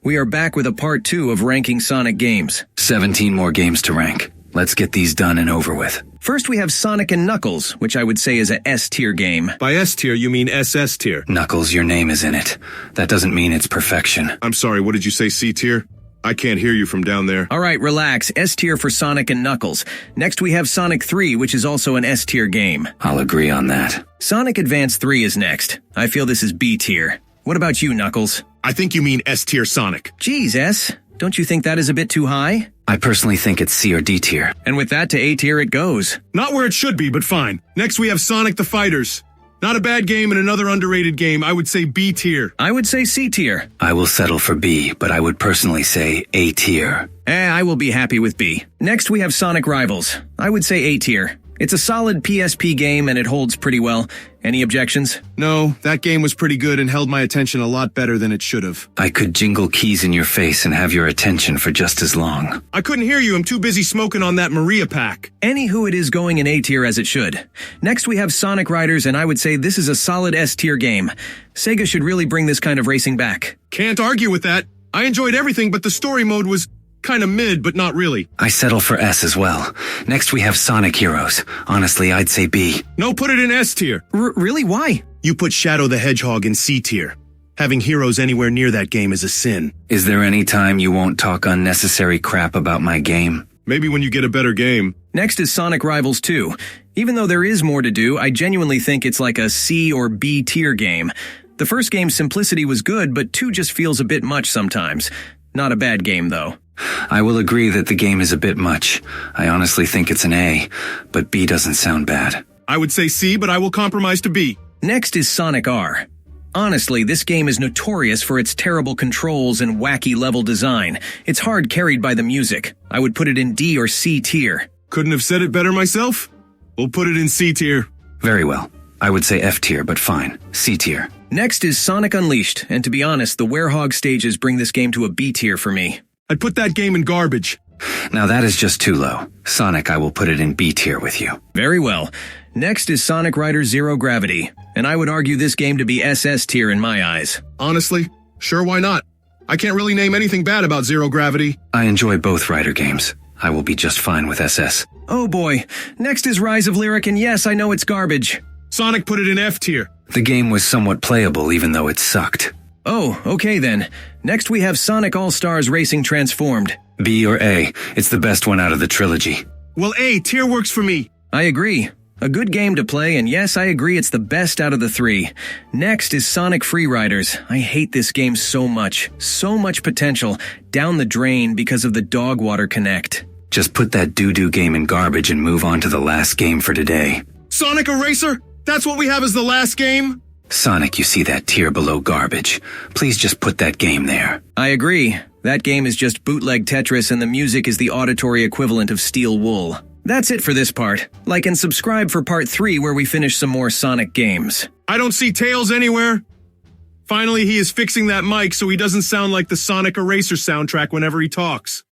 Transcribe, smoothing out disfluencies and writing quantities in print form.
We are back with a part 2 of ranking Sonic games. 17 more games to rank. Let's get these done and over with. First we have Sonic and Knuckles, which I would say is a S-tier game. By S-tier, you mean SS tier. Knuckles, your name is in it. That doesn't mean it's perfection. I'm sorry, what did you say, C-tier? I can't hear you from down there. Alright, relax. S-tier for Sonic and Knuckles. Next we have Sonic 3, which is also an S-tier game. I'll agree on that. Sonic Advance 3 is next. I feel this is B-tier. What about you, Knuckles? I think you mean S-tier Sonic. Geez, S. Don't you think that is a bit too high? I personally think it's C or D tier. And with that to A tier it goes. Not where it should be, but fine. Next we have Sonic the Fighters. Not a bad game and another underrated game. I would say B tier. I would say C tier. I will settle for B, but I would personally say A tier. I will be happy with B. Next we have Sonic Rivals. I would say A tier. It's a solid PSP game and it holds pretty well. Any objections? No, that game was pretty good and held my attention a lot better than it should have. I could jingle keys in your face and have your attention for just as long. I couldn't hear you. I'm too busy smoking on that Maria pack. Anywho, it is going in A tier as it should. Next we have Sonic Riders, and I would say this is a solid S tier game. Sega should really bring this kind of racing back. Can't argue with that. I enjoyed everything, but the story mode was kind of mid, but not really. I settle for S as well. Next we have Sonic Heroes. Honestly, I'd say B. No, put it in S tier. Really? Why? You put Shadow the Hedgehog in C tier. Having heroes anywhere near that game is a sin. Is there any time you won't talk unnecessary crap about my game? Maybe when you get a better game. Next is Sonic Rivals 2. Even though there is more to do, I genuinely think it's like a C or B tier game. The first game's simplicity was good, but 2 just feels a bit much sometimes. Not a bad game, though. I will agree that the game is a bit much. I honestly think it's an A, but B doesn't sound bad. I would say C, but I will compromise to B. Next is Sonic R. Honestly, this game is notorious for its terrible controls and wacky level design. It's hard carried by the music. I would put it in D or C tier. Couldn't have said it better myself? We'll put it in C tier. Very well. I would say F tier, but fine. C tier. Next is Sonic Unleashed, and to be honest, the Werehog stages bring this game to a B tier for me. I'd put that game in garbage. Now that is just too low. Sonic, I will put it in B tier with you. Very well. Next is Sonic Riders Zero Gravity, and I would argue this game to be SS tier in my eyes. Honestly, sure, why not? I can't really name anything bad about Zero Gravity. I enjoy both Rider games. I will be just fine with SS. Oh boy. Next is Rise of Lyric, and yes, I know it's garbage. Sonic put it in F tier. The game was somewhat playable even though it sucked. Oh, okay then. Next we have Sonic All-Stars Racing Transformed. B or A, it's the best one out of the trilogy. Well, A tier works for me. I agree. A good game to play, and yes, I agree it's the best out of the 3. Next is Sonic Freeriders. I hate this game so much. So much potential. Down the drain because of the Dog Water Connect. Just put that doo-doo game in garbage and move on to the last game for today. Sonic Eraser? That's what we have as the last game? Sonic, you see that tier below garbage. Please just put that game there. I agree. That game is just bootleg Tetris and the music is the auditory equivalent of Steel Wool. That's it for this part. Like and subscribe for part 3 where we finish some more Sonic games. I don't see Tails anywhere. Finally, he is fixing that mic so he doesn't sound like the Sonic Eraser soundtrack whenever he talks.